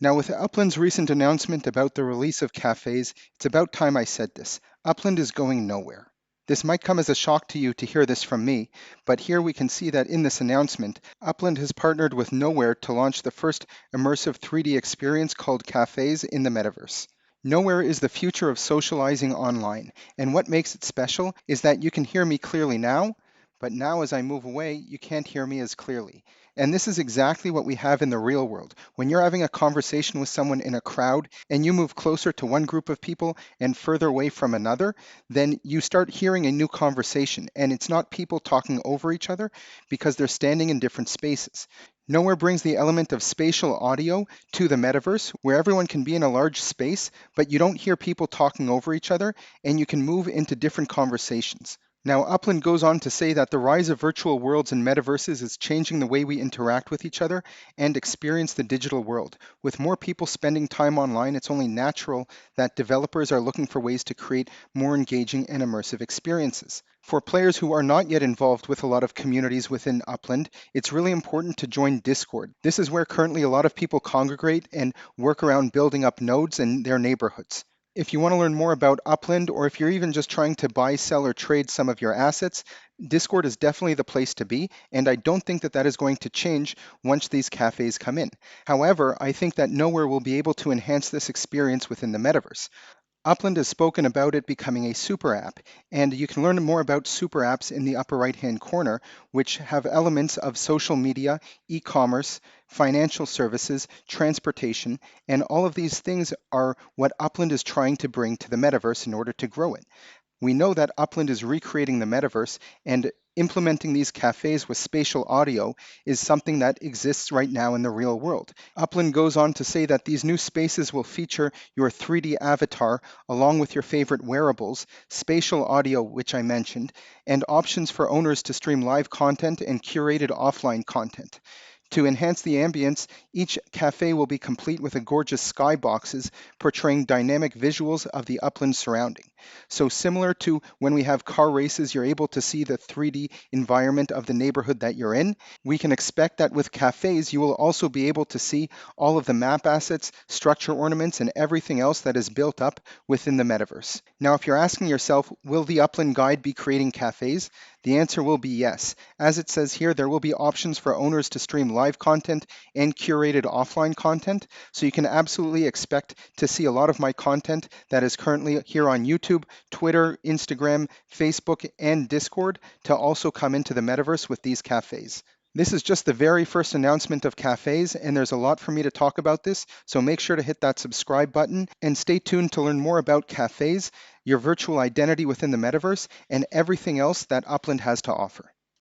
Now, with Upland's recent announcement about the release of cafes, it's about time I said this. Upland is going nowhere. This might come as a shock to you to hear this from me, but here we can see that in this announcement, Upland has partnered with Nowhere to launch the first immersive 3D experience called Cafes in the Metaverse. Nowhere is the future of socializing online, and what makes it special is that you can hear me clearly now, but now as I move away, you can't hear me as clearly. And this is exactly what we have in the real world. When you're having a conversation with someone in a crowd and you move closer to one group of people and further away from another, then you start hearing a new conversation. And it's not people talking over each other because they're standing in different spaces. Nowhere brings the element of spatial audio to the metaverse, where everyone can be in a large space, but you don't hear people talking over each other, and you can move into different conversations. Now, Upland goes on to say that the rise of virtual worlds and metaverses is changing the way we interact with each other and experience the digital world. With more people spending time online, it's only natural that developers are looking for ways to create more engaging and immersive experiences. For players who are not yet involved with a lot of communities within Upland, it's really important to join Discord. This is where currently a lot of people congregate and work around building up nodes in their neighborhoods. If you want to learn more about Upland, or if you're even just trying to buy, sell, or trade some of your assets, Discord is definitely the place to be, and I don't think that that is going to change once these cafes come in. However, I think that Nowhere will be able to enhance this experience within the metaverse. Upland has spoken about it becoming a super app, and you can learn more about super apps in the upper right-hand corner, which have elements of social media, e-commerce, financial services, transportation, and all of these things are what Upland is trying to bring to the metaverse in order to grow it. We know that Upland is recreating the metaverse, and implementing these cafes with spatial audio is something that exists right now in the real world. Upland goes on to say that these new spaces will feature your 3D avatar along with your favorite wearables, spatial audio, which I mentioned, and options for owners to stream live content and curated offline content. To enhance the ambience, each cafe will be complete with a gorgeous skyboxes portraying dynamic visuals of the upland surrounding. So similar to when we have car races, you're able to see the 3D environment of the neighborhood that you're in. We can expect that with cafes, you will also be able to see all of the map assets, structure ornaments, and everything else that is built up within the metaverse. Now, if you're asking yourself, will the Upland Guide be creating cafes? The answer will be yes. As it says here, there will be options for owners to stream live content and curated offline content. So you can absolutely expect to see a lot of my content that is currently here on YouTube, Twitter, Instagram, Facebook, and Discord to also come into the metaverse with these cafes. This is just the very first announcement of cafes, and there's a lot for me to talk about this, so make sure to hit that subscribe button and stay tuned to learn more about cafes, your virtual identity within the metaverse, and everything else that Upland has to offer.